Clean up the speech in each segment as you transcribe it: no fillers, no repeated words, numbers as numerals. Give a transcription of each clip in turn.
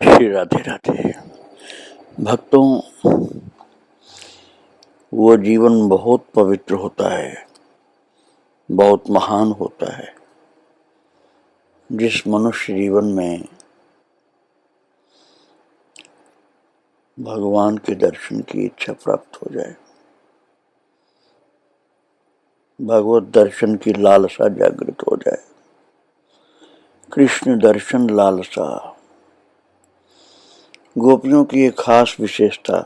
श्री राधे राधे। भक्तों, वो जीवन बहुत पवित्र होता है, बहुत महान होता है जिस मनुष्य जीवन में भगवान के दर्शन की इच्छा प्राप्त हो जाए, भगवत दर्शन की लालसा जागृत हो जाए। कृष्ण दर्शन लालसा गोपियों की एक खास विशेषता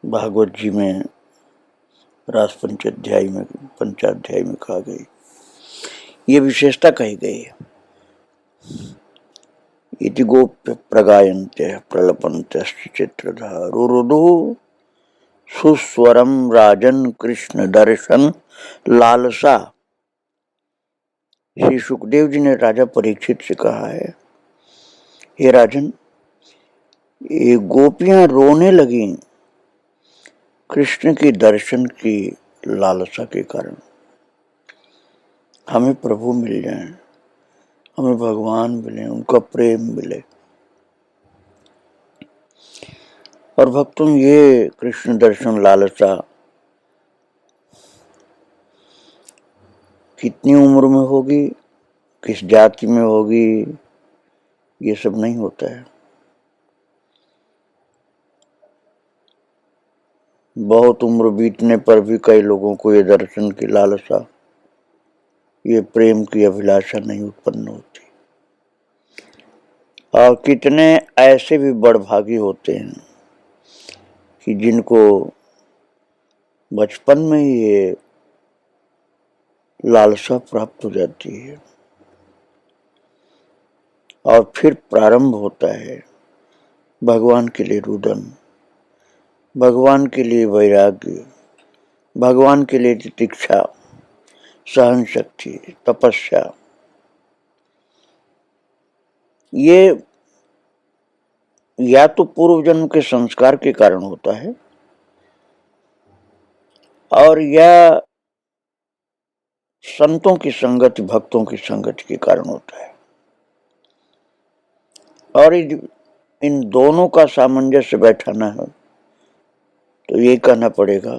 भागवत जी में रास पंचाध्याय में कहा गई। ये विशेषता कही गई है। इति गोप्य प्रगायन्ते प्रलपन्त्यश्च चित्रधारुरुदु सुस्वरम राजन कृष्ण दर्शन लालसा। श्री सुखदेव जी ने राजा परीक्षित से कहा है, हे राजन, ये गोपियां रोने लगी कृष्ण के दर्शन की लालसा के कारण। हमें प्रभु मिल जाए, हमें भगवान मिले, उनका प्रेम मिले। और भक्तों, ये कृष्ण दर्शन लालसा कितनी उम्र में होगी, किस जाति में होगी, ये सब नहीं होता है। बहुत उम्र बीतने पर भी कई लोगों को ये दर्शन की लालसा, ये प्रेम की अभिलाषा नहीं उत्पन्न होती। और कितने ऐसे भी बड़भागी होते हैं कि जिनको बचपन में ही ये लालसा प्राप्त हो जाती है और फिर प्रारंभ होता है भगवान के लिए रुदन, भगवान के लिए वैराग्य, भगवान के लिए तितिक्षा, सहन शक्ति, तपस्या। ये या तो पूर्व जन्म के संस्कार के कारण होता है और या संतों की संगति, भक्तों की संगति के कारण होता है। और इन दोनों का सामंजस्य बैठाना है तो ये कहना पड़ेगा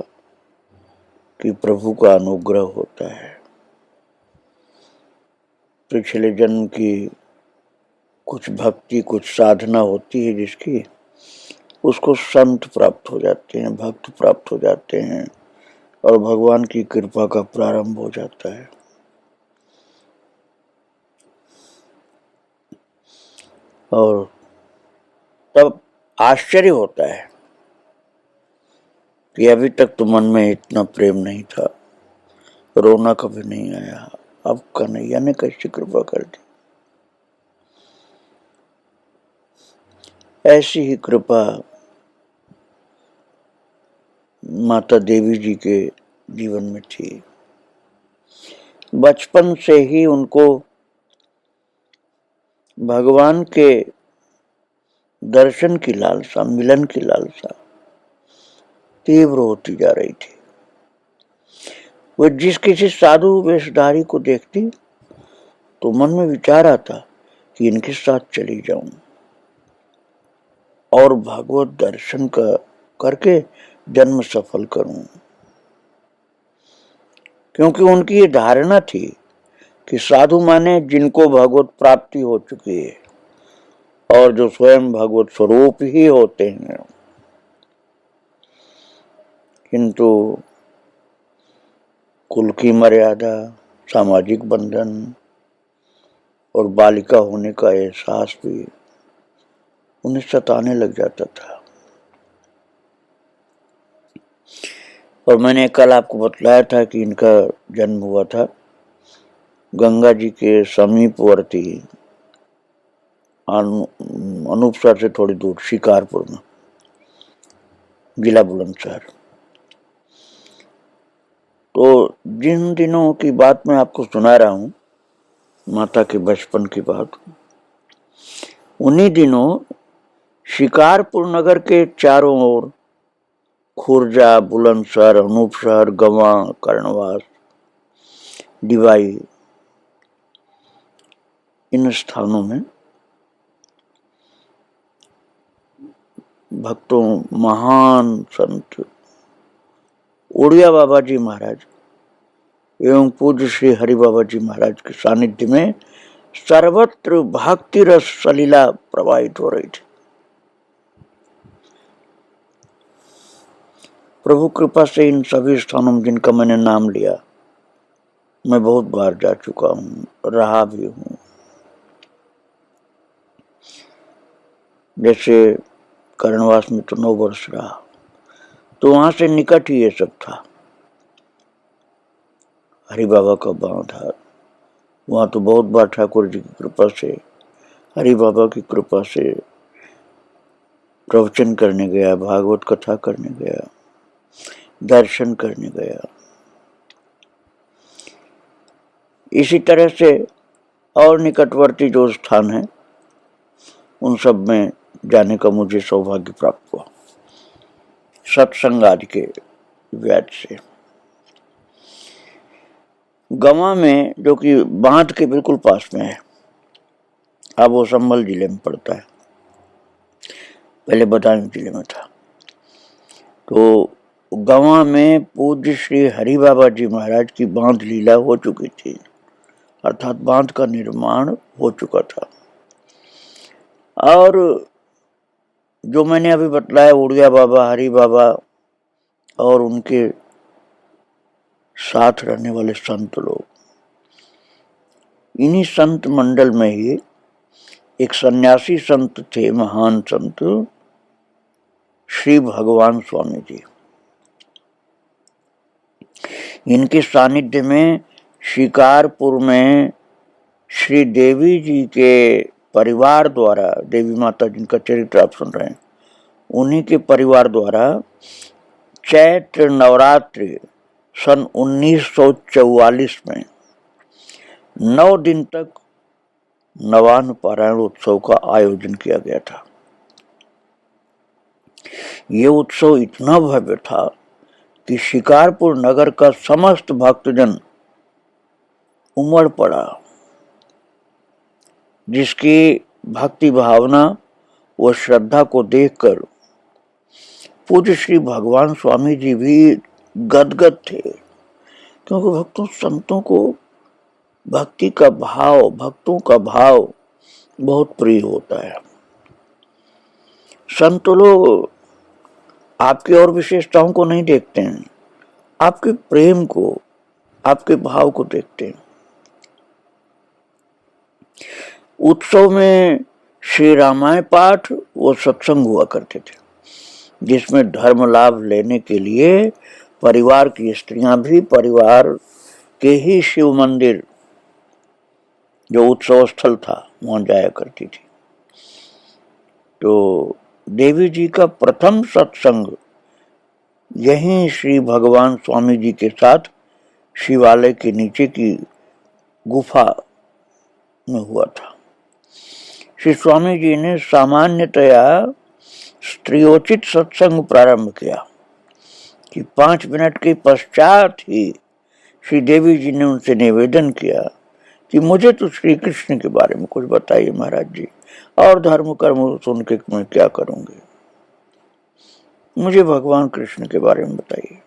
कि प्रभु का अनुग्रह होता है। पिछले जन्म की कुछ भक्ति, कुछ साधना होती है जिसकी, उसको संत प्राप्त हो जाते हैं, भक्त प्राप्त हो जाते हैं और भगवान की कृपा का प्रारंभ हो जाता है। और तब आश्चर्य होता है कि अभी तक तो मन में इतना प्रेम नहीं था, रोना कभी नहीं आया, अब कन्हैया ने कैसी कृपा कर दी। ऐसी ही कृपा माता देवी जी के जीवन में थी। बचपन से ही उनको भगवान के दर्शन की लालसा, मिलन की लालसा तीव्र होती जा रही थी। वो जिस किसी साधु वेशधारी को देखती तो मन में विचार आता कि इनके साथ चली जाऊं और भगवत दर्शन करके जन्म सफल करूं। क्योंकि उनकी ये धारणा थी कि साधु माने जिनको भगवत प्राप्ति हो चुकी है और जो स्वयं भगवत स्वरूप ही होते हैं। किंतु कुल की मर्यादा, सामाजिक बंधन और बालिका होने का एहसास भी उन्हें सताने लग जाता था। और मैंने कल आपको बतलाया था कि इनका जन्म हुआ था गंगा जी के समीपवर्ती अनूपसर से थोड़ी दूर शिकारपुर में, जिला बुलंदशहर। तो जिन दिनों की बात मैं आपको सुना रहा हूं, माता के बचपन की बात, उन्हीं दिनों शिकारपुर नगर के चारों ओर खुर्जा, बुलंदशहर, अनूपसर, गंवा, कर्णवास, डिवाई, इन स्थानों में भक्तों, महान संत उड़िया बाबा जी महाराज एवं पूज्य श्री हरि बाबा जी महाराज के सानिध्य में सर्वत्र भक्ति रस सलीला प्रवाहित हो रही थी। प्रभु कृपा से इन सभी स्थानों में जिनका मैंने नाम लिया, मैं बहुत बार जा चुका हूँ, रहा भी हूँ। जैसे कर्णवास में तो 9 वर्ष रहा, तो वहां से निकट ही ये सब था। हरि बाबा का गांव था, वहां तो बहुत बार ठाकुर जी की कृपा से, हरि बाबा की कृपा से प्रवचन करने गया, भागवत कथा करने गया, दर्शन करने गया। इसी तरह से और निकटवर्ती जो स्थान है उन सब में जाने का मुझे सौभाग्य प्राप्त हुआ, सत्संग आदि के व्याज से। गवा में, जो कि बांध के बिल्कुल पास में है, अब वो संभल जिले में पड़ता है, पहले बदायूं जिले में था। तो गवा में पूज्य श्री हरि बाबा जी महाराज की बांध लीला हो चुकी थी, अर्थात बांध का निर्माण हो चुका था। और जो मैंने अभी बतलाया, उड़िया बाबा, हरि बाबा और उनके साथ रहने वाले संत लोग, इन्हीं संत मंडल में ही एक सन्यासी संत थे, महान संत श्री भगवान स्वामी जी। इनके सानिध्य में शिकारपुर में श्री देवी जी के परिवार द्वारा, देवी माता जिनका चरित्र आप सुन रहे हैं, उन्हीं के परिवार द्वारा चैत्र नवरात्रि सन 1944 में 9 दिन तक नवान्न पारायण उत्सव का आयोजन किया गया था। ये उत्सव इतना भव्य था कि शिकारपुर नगर का समस्त भक्तजन उमड़ पड़ा, जिसकी भक्ति भावना व श्रद्धा को देखकर पूज्य श्री भगवान स्वामी जी भी गदगद थे, क्योंकि भक्तों, संतों को भक्ति का भाव, भक्तों का भाव बहुत प्रिय होता है। संत लोग आपकी और विशेषताओं को नहीं देखते हैं, आपके प्रेम को, आपके भाव को देखते हैं। उत्सव में श्री रामायण पाठ व सत्संग हुआ करते थे, जिसमें धर्म लाभ लेने के लिए परिवार की स्त्रियां भी परिवार के ही शिव मंदिर, जो उत्सव स्थल था, वहां जाया करती थी। तो देवी जी का प्रथम सत्संग यहीं श्री भगवान स्वामी जी के साथ शिवालय के नीचे की गुफा में हुआ था। श्री स्वामी जी ने सामान्यतया स्त्रियोचित सत्संग प्रारंभ किया कि 5 मिनट के पश्चात ही श्री देवी जी ने उनसे निवेदन किया कि मुझे तो श्री कृष्ण के बारे में कुछ बताइए महाराज जी, और धर्म कर्म सुन के मैं क्या करूंगी, मुझे भगवान कृष्ण के बारे में बताइए।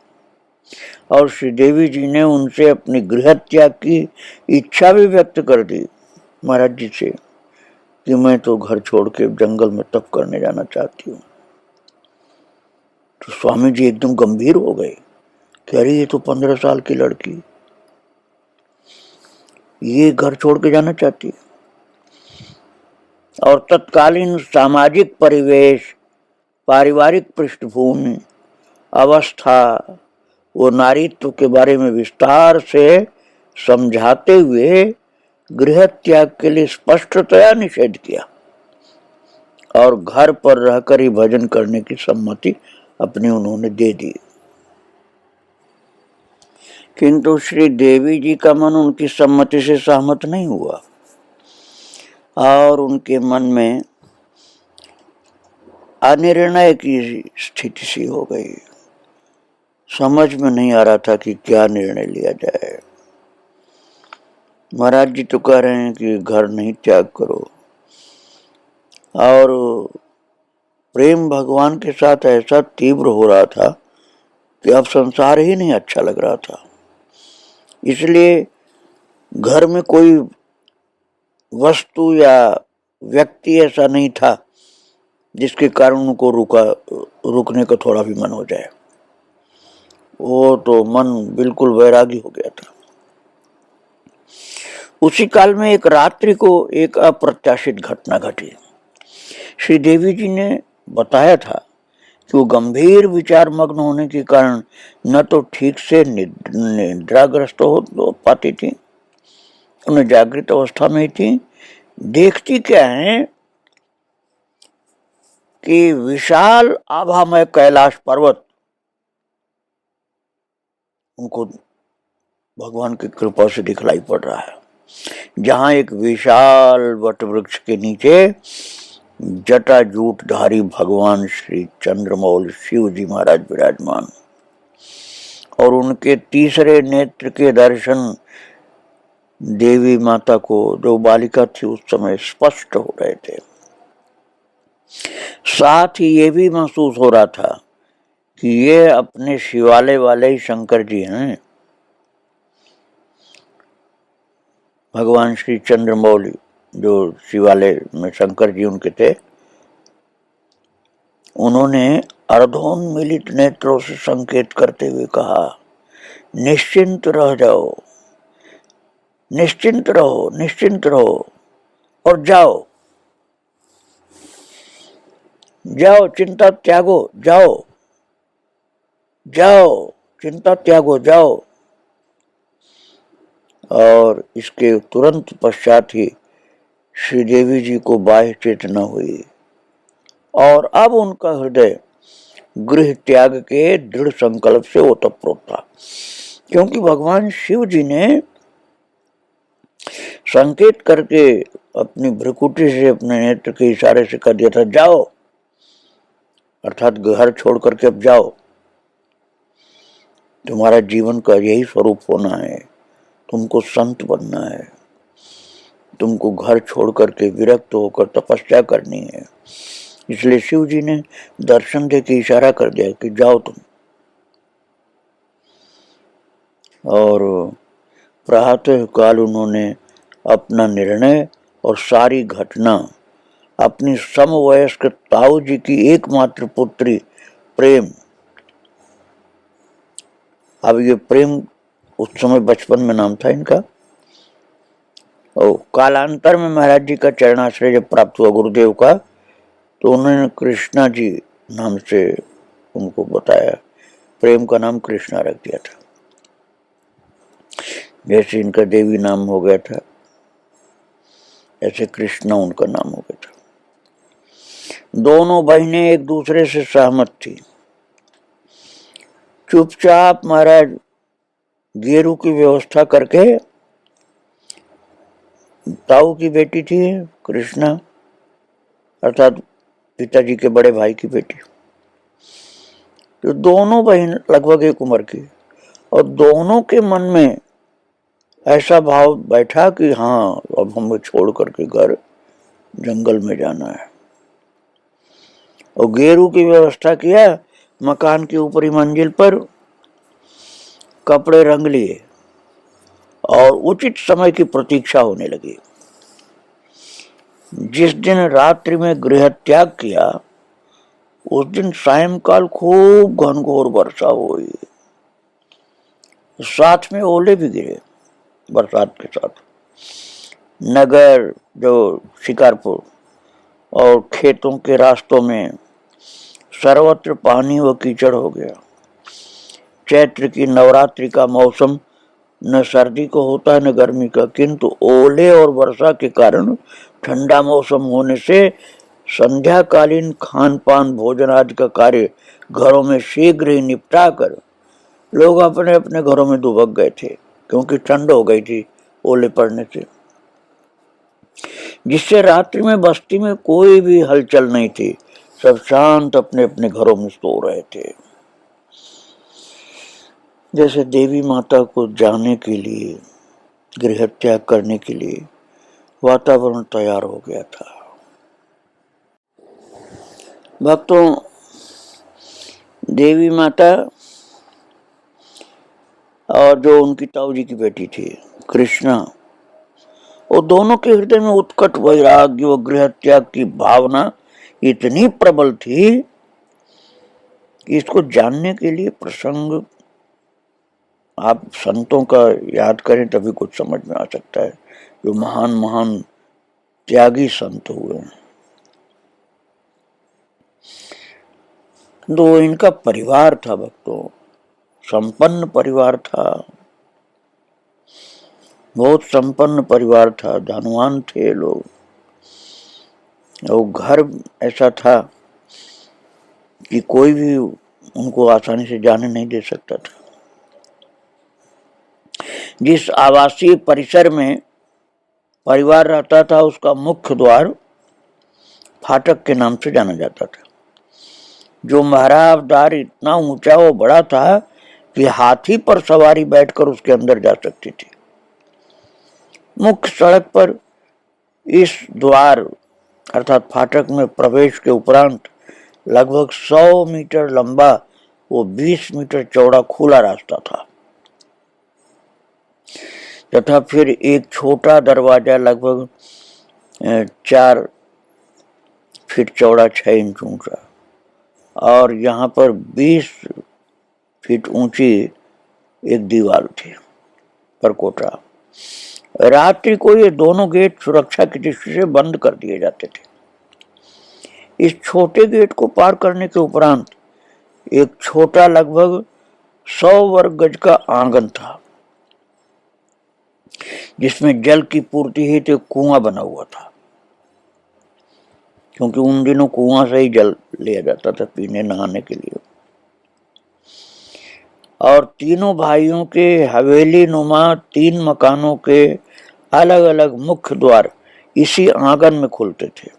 और श्री देवी जी ने उनसे अपनी गृह त्याग की इच्छा भी व्यक्त कर दी महाराज जी से कि मैं तो घर छोड़ के जंगल में तप करने जाना चाहती हूँ। तो स्वामी जी एकदम गंभीर हो गए कि अरे ये तो 15 साल की लड़की, ये घर छोड़ के जाना चाहती है। और तत्कालीन सामाजिक परिवेश, पारिवारिक पृष्ठभूमि, अवस्था वो नारीत्व के बारे में विस्तार से समझाते हुए गृह त्याग के लिए स्पष्टतया निषेध किया और घर पर रहकर ही भजन करने की सम्मति अपनी उन्होंने दे दी। किंतु श्री देवी जी का मन उनकी सम्मति से सहमत नहीं हुआ और उनके मन में अनिर्णय की स्थिति सी हो गई। समझ में नहीं आ रहा था कि क्या निर्णय लिया जाए। महाराज जी तो कह रहे हैं कि घर नहीं त्याग करो, और प्रेम भगवान के साथ ऐसा तीव्र हो रहा था कि अब संसार ही नहीं अच्छा लग रहा था। इसलिए घर में कोई वस्तु या व्यक्ति ऐसा नहीं था जिसके कारण उनको रुकने का थोड़ा भी मन हो जाए। वो तो मन बिल्कुल वैरागी हो गया था। उसी काल में एक रात्रि को एक अप्रत्याशित घटना घटी। श्री देवी जी ने बताया था कि वो गंभीर विचार मग्न होने के कारण न तो ठीक से निद्राग्रस्त हो पाती थी, उन्हें जागृत अवस्था में थी। देखती क्या है कि विशाल आभामय कैलाश पर्वत उनको भगवान की कृपा से दिखलाई पड़ रहा है, जहां एक विशाल वट वृक्ष के नीचे जटाजूटधारी भगवान श्री चंद्रमौल शिव जी महाराज विराजमान, और उनके तीसरे नेत्र के दर्शन देवी माता को, जो बालिका थी उस समय, स्पष्ट हो रहे थे। साथ ही ये भी महसूस हो रहा था कि ये अपने शिवालय वाले ही शंकर जी हैं। भगवान श्री चंद्रमौली जो शिवालय में शंकर जी उनके थे, उन्होंने अर्धोन्मिलित नेत्रों से संकेत करते हुए कहा, निश्चिंत रह जाओ, निश्चिंत रहो, निश्चिंत रहो और जाओ, जाओ, चिंता त्यागो, जाओ, जाओ, चिंता त्यागो, जाओ। और इसके तुरंत पश्चात ही श्रीदेवी जी को बाह्य चेतना हुई और अब उनका हृदय गृह त्याग के दृढ़ संकल्प से ओतप्रोत था, क्योंकि भगवान शिव जी ने संकेत करके अपनी भ्रुकुटी से, अपने नेत्र के इशारे से कर दिया था, जाओ, अर्थात घर छोड़ करके अब जाओ, तुम्हारा जीवन का यही स्वरूप होना है, तुमको संत बनना है, तुमको घर छोड़ करके विरक्त होकर तपस्या करनी है। इसलिए शिव जी ने दर्शन दे के इशारा कर दिया कि जाओ तुम। और प्रातः काल उन्होंने अपना निर्णय और सारी घटना अपनी समवयस्क ताऊ जी की एकमात्र पुत्री प्रेम, अब ये प्रेम उस समय बचपन में नाम था इनका, और कालांतर में महाराज जी का चरणाश्रय जब प्राप्त हुआ गुरुदेव का, तो उन्होंने कृष्णा जी नाम से उनको बताया, प्रेम का नाम कृष्णा रख दिया था, जैसे इनका देवी नाम हो गया था ऐसे कृष्णा उनका नाम हो गया था। दोनों बहनें एक दूसरे से सहमत थी। चुपचाप महाराज गेरू की व्यवस्था करके, ताऊ की बेटी थी कृष्णा, अर्थात पिताजी के बड़े भाई की बेटी, तो दोनों बहन लगभग एक उम्र की, और दोनों के मन में ऐसा भाव बैठा कि हाँ, अब हमें छोड़ करके घर जंगल में जाना है। और गेरू की व्यवस्था किया, मकान की ऊपरी मंजिल पर कपड़े रंग लिए और उचित समय की प्रतीक्षा होने लगी। जिस दिन रात्रि में गृह त्याग किया, उस दिन सायंकाल खूब घनघोर वर्षा हुई, साथ में ओले भी गिरे बरसात के साथ। नगर जो शिकारपुर और खेतों के रास्तों में सर्वत्र पानी व कीचड़ हो गया। चैत्र की नवरात्रि का मौसम न सर्दी को होता है न गर्मी का, किंतु ओले और वर्षा के कारण ठंडा मौसम होने से संध्याकालीन खान पान भोजन आदि का कार्य घरों में शीघ्र ही निपटा कर लोग अपने अपने घरों में दुबक गए थे, क्योंकि ठंड हो गई थी ओले पड़ने से, जिससे रात्रि में बस्ती में कोई भी हलचल नहीं थी। सब शांत अपने अपने घरों में सो रहे थे। जैसे देवी माता को जाने के लिए, गृह त्याग करने के लिए वातावरण तैयार हो गया था। भक्तों, देवी माता और जो उनकी ताऊ जी की बेटी थी कृष्णा, वो दोनों के हृदय में उत्कट वैराग्य व गृह त्याग की भावना इतनी प्रबल थी कि इसको जानने के लिए प्रसंग आप संतों का याद करें तभी कुछ समझ में आ सकता है, जो महान महान त्यागी संत हुए। तो इनका परिवार था भक्तों, संपन्न परिवार था, बहुत संपन्न परिवार था, धनवान थे लोग। और घर ऐसा था कि कोई भी उनको आसानी से जाने नहीं दे सकता था। जिस आवासीय परिसर में परिवार रहता था उसका मुख्य द्वार फाटक के नाम से जाना जाता था। जो महाराज द्वार इतना ऊंचा व बड़ा था कि हाथी पर सवारी बैठकर उसके अंदर जा सकती थी। मुख्य सड़क पर इस द्वार अर्थात फाटक में प्रवेश के उपरांत लगभग 100 मीटर लंबा वो 20 मीटर चौड़ा खुला रास्ता था तथा फिर एक छोटा दरवाजा लगभग 4 फीट चौड़ा 6 इंच ऊंचा और यहाँ पर 20 फीट ऊंची एक दीवार थी परकोटा। रात्रि को ये दोनों गेट सुरक्षा की दृष्टि से बंद कर दिए जाते थे। इस छोटे गेट को पार करने के उपरांत एक छोटा लगभग 100 वर्ग गज का आंगन था जिसमें जल की पूर्ति हेतु कुआं बना हुआ था, क्योंकि उन दिनों कुआं से ही जल लिया जाता था पीने नहाने के लिए। और तीनों भाइयों के हवेली नुमा 3 मकानों के अलग अलग मुख्य द्वार इसी आंगन में खुलते थे।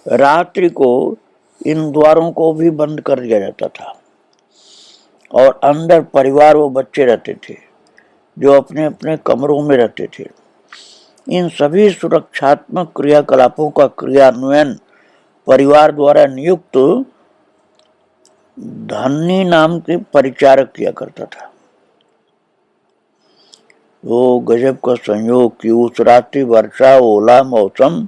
रात्रि को इन द्वारों को भी बंद कर दिया जाता था और अंदर परिवार व बच्चे रहते थे जो अपने अपने कमरों में रहते थे। इन सभी सुरक्षात्मक क्रियाकलापों का क्रियान्वयन परिवार द्वारा नियुक्त धन्नी नाम के परिचारक किया करता था। वो गजब का संयोग कि उस रात्रि वर्षा ओला मौसम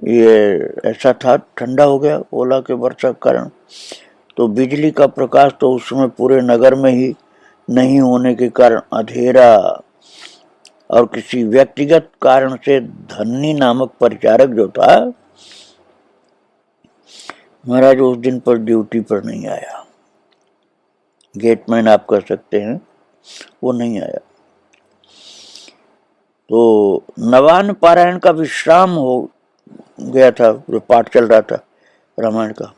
ये ऐसा था, ठंडा हो गया ओला के वर्षा के कारण, तो बिजली का प्रकाश तो उस समय पूरे नगर में ही नहीं होने के कारण अंधेरा और किसी व्यक्तिगत कारण से धन्नी नामक परिचारक जो था महाराज उस दिन पर ड्यूटी पर नहीं आया। गेटमैन आप कह सकते हैं, वो नहीं आया। तो नवान पारायण का विश्राम हो गया था, जो पाठ चल रहा था रामायण का,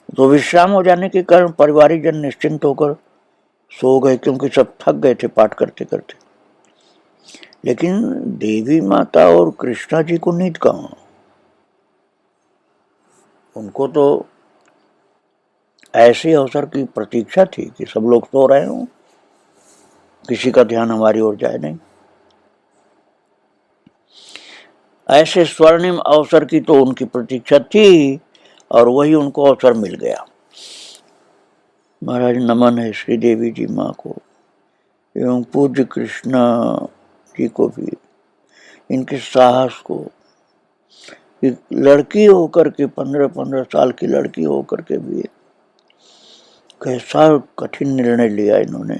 तो विश्राम हो जाने के कारण परिवारिक जन निश्चिंत होकर सो गए क्योंकि सब थक गए थे पाठ करते करते। लेकिन देवी माता और कृष्णा जी को नींद कहाँ, उनको तो ऐसे अवसर की प्रतीक्षा थी कि सब लोग सो रहे हों, किसी का ध्यान हमारी ओर जाए नहीं। ऐसे स्वर्णिम अवसर की तो उनकी प्रतीक्षा थी और वही उनको अवसर मिल गया। महाराज नमन है श्री देवी जी माँ को एवं पूज्य कृष्णा जी को भी, इनके साहस को। लड़की होकर के 15-15 साल की लड़की होकर के भी कैसा कठिन निर्णय लिया इन्होंने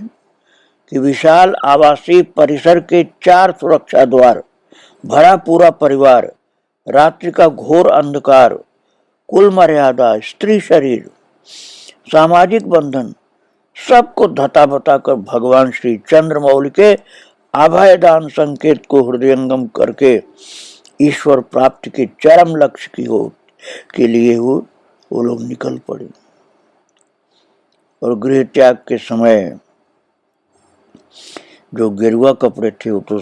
कि विशाल आवासीय परिसर के 4 सुरक्षा द्वार, भरा पूरा परिवार, रात्रि का घोर अंधकार, कुल मर्यादा, स्त्री शरीर, सामाजिक बंधन, सबको धता बताकर भगवान श्री चंद्रमौली के अभयदान संकेत को हृदयंगम करके ईश्वर प्राप्ति के चरम लक्ष्य की हो के लिए वो लोग निकल पड़े। और गृह त्याग के समय जो गेरुआ कपड़े थे वो तो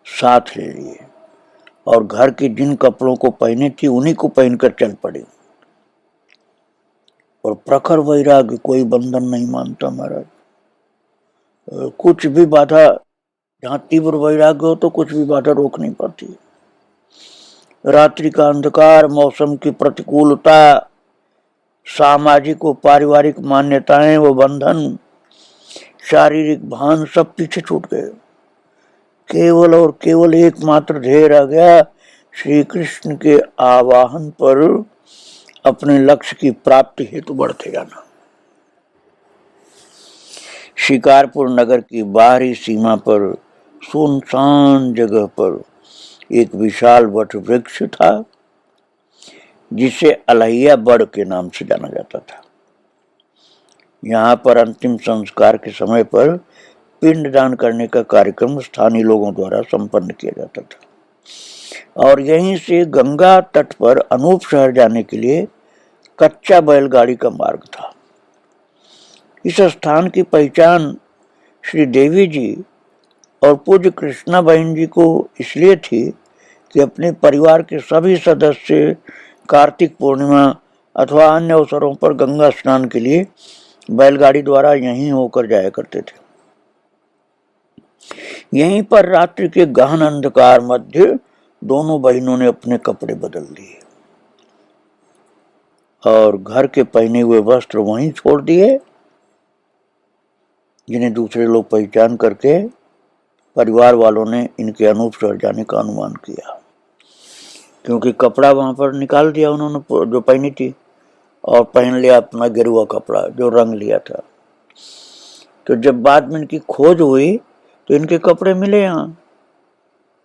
साथ ले लिए और घर के जिन कपड़ों को पहने थी उन्हीं को पहनकर चल पड़े। और प्रखर वैराग्य, कोई बंधन नहीं मानता महाराज, कुछ भी बाधा, जहाँ तीव्र वैराग्य हो तो कुछ भी बाधा रोक नहीं पाती। रात्रि का अंधकार, मौसम की प्रतिकूलता, सामाजिक व पारिवारिक मान्यताएं व बंधन, शारीरिक भान सब पीछे छूट गए। केवल और केवल एकमात्र ध्येय रह गया, श्री कृष्ण के आवाहन पर अपने लक्ष्य की प्राप्ति हेतु बढ़ते जाना। शिकारपुर नगर की बाहरी सीमा पर सुनसान जगह पर एक विशाल वट वृक्ष था, जिसे अलहिया बड़ के नाम से जाना जाता था। यहाँ पर अंतिम संस्कार के समय पर पिंडदान करने का कार्यक्रम स्थानीय लोगों द्वारा संपन्न किया जाता था और यहीं से गंगा तट पर अनूप शहर जाने के लिए कच्चा बैलगाड़ी का मार्ग था। इस स्थान की पहचान श्री देवी जी और पूज्य कृष्णा बहन जी को इसलिए थी कि अपने परिवार के सभी सदस्य कार्तिक पूर्णिमा अथवा अन्य अवसरों पर गंगा स्नान के लिए बैलगाड़ी द्वारा यहीं होकर जाया करते थे। यहीं पर रात्रि के गहन अंधकार मध्य दोनों बहनों ने अपने कपड़े बदल लिए और घर के पहने हुए वस्त्र वहीं छोड़ दिए, जिन्हें दूसरे लोग पहचान करके परिवार वालों ने इनके अनूप शहर जाने का अनुमान किया, क्योंकि कपड़ा वहां पर निकाल दिया उन्होंने जो पहनी थी और पहन लिया अपना गेरुआ कपड़ा जो रंग लिया था। तो जब बाद में इनकी खोज हुई तो इनके कपड़े मिले यहाँ,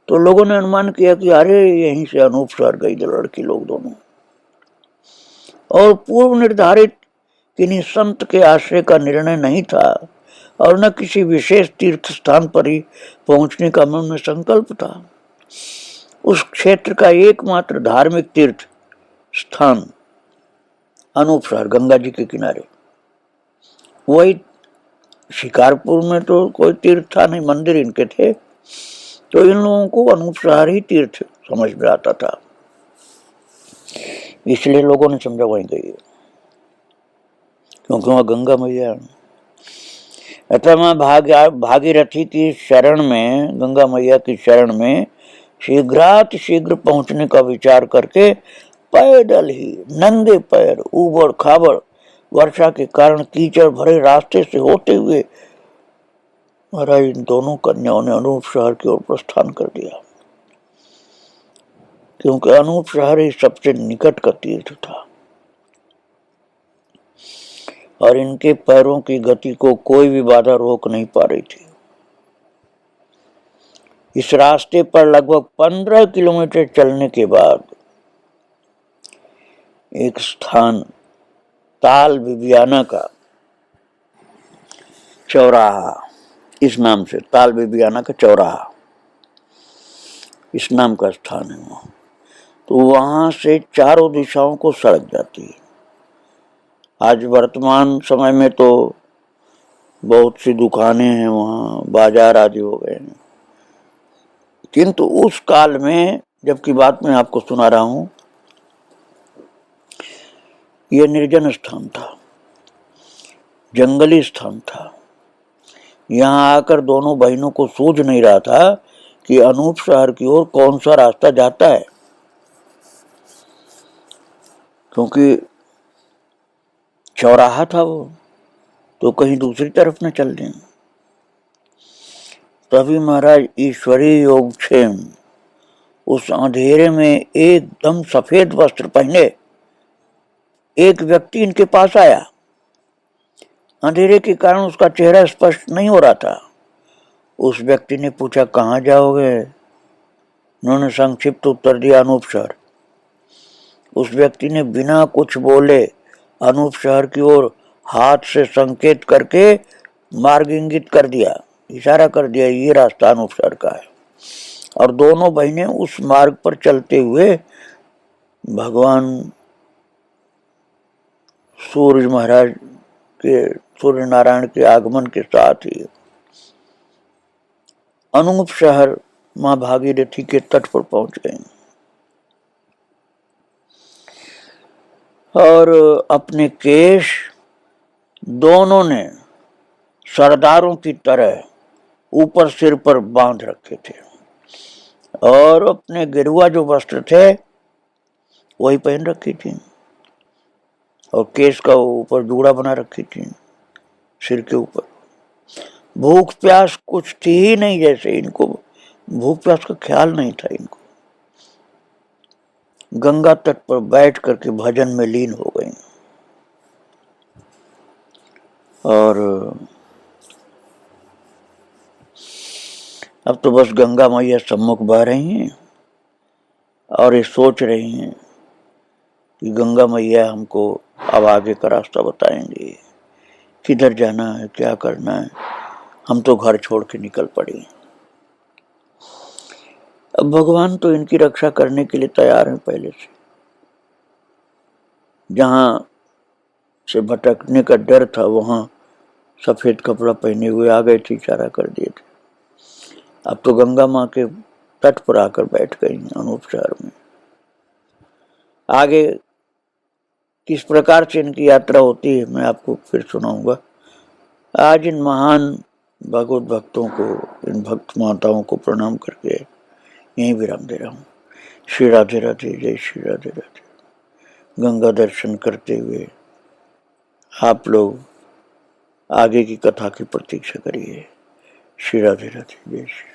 तो लोगों ने अनुमान किया कि अरे यहीं से अनूप शहर गई लड़की लोग दोनों। और पूर्व निर्धारित किन्हीं संत के आश्रय का निर्णय नहीं था और न किसी विशेष तीर्थ स्थान पर ही पहुंचने का मन में संकल्प था। उस क्षेत्र का एकमात्र धार्मिक तीर्थ स्थान अनूप शहर गंगा जी के किनारे, वही शिकारपुर में तो कोई तीर्थ था नहीं, मंदिर इनके थे, तो इन लोगों को अनूप शहर ही तीर्थ समझ में आता था, इसलिए लोगों ने समझा वहीं गई, क्योंकि वहां गंगा मैया। अतः मां भागीरथी की शरण में, गंगा मैया की शरण में शीघ्राति शीघ्र पहुंचने का विचार करके पैदल ही नंगे पैर ऊबड़ खाबड़ वर्षा के कारण कीचड़ भरे रास्ते से होते हुए महाराज इन दोनों कन्याओं ने अनूप शहर की ओर प्रस्थान कर दिया, क्योंकि अनूप शहर ही सबसे निकट का तीर्थ था और इनके पैरों की गति को कोई भी बाधा रोक नहीं पा रही थी। इस रास्ते पर लगभग 15 किलोमीटर चलने के बाद एक स्थान ताल बिबियाना का चौराहा, इस नाम से ताल बिबियाना का चौराहा इस नाम का स्थान है वहां, तो वहां से चारों दिशाओं को सड़क जाती है। आज वर्तमान समय में तो बहुत सी दुकानें हैं वहाँ, बाजार आदि हो गए हैं, किंतु उस काल में जबकि बात मैं आपको सुना रहा हूं, यह निर्जन स्थान था, जंगली स्थान था। यहाँ आकर दोनों बहनों को सूझ नहीं रहा था कि अनूप शहर की ओर कौन सा रास्ता जाता है, क्योंकि चौराहा था वो, तो कहीं दूसरी तरफ न चल दें। तभी महाराज ईश्वरीय योगक्षेम उस अंधेरे में एकदम सफेद वस्त्र पहने एक व्यक्ति इनके पास आया। अंधेरे के कारण उसका चेहरा स्पष्ट नहीं हो रहा था। उस व्यक्ति ने पूछा, कहाँ जाओगे? उन्होंने संक्षिप्त उत्तर दिया, अनूप शहर। उस व्यक्ति ने बिना कुछ बोले अनूप शहर की ओर हाथ से संकेत करके मार्ग इंगित कर दिया, इशारा कर दिया, ये रास्ता अनूप शहर का है। और दोनों बहनें उस मार्ग पर चलते हुए भगवान सूर्य महाराज के, सूर्य नारायण के आगमन के साथ ही अनूप शहर मां भागीरथी के तट पर पहुंच गए और अपने केश दोनों ने सरदारों की तरह ऊपर सिर पर बांध रखे थे और अपने गेरुआ जो वस्त्र थे वही पहन रखी थी और केस का ऊपर जूड़ा बना रखी थी सिर के ऊपर। भूख प्यास कुछ थी ही नहीं, जैसे इनको भूख प्यास का ख्याल नहीं था इनको। गंगा तट पर बैठ करके भजन में लीन हो गई और अब तो बस गंगा मैया सम्मुख बह रही हैं और ये सोच रही हैं कि गंगा मैया हमको अब आगे का रास्ता बताएंगे, किधर जाना है, क्या करना है। हम तो घर छोड़ के निकल पड़ी। अब भगवान तो इनकी रक्षा करने के लिए तैयार हैं पहले से। जहां से भटकने का डर था वहां सफेद कपड़ा पहने हुए आ गए थे, इशारा कर दिए थे। अब तो गंगा माँ के तट पर आकर बैठ गई अनूप शहर में। आगे किस प्रकार से इनकी यात्रा होती है मैं आपको फिर सुनाऊंगा। आज इन महान भगवत भक्तों को, इन भक्त माताओं को प्रणाम करके यहीं विराम दे रहा हूँ। श्री राधे राधे, जय श्री राधे राधे। गंगा दर्शन करते हुए आप लोग आगे की कथा की प्रतीक्षा करिए। श्री राधे राधे, जय श्री।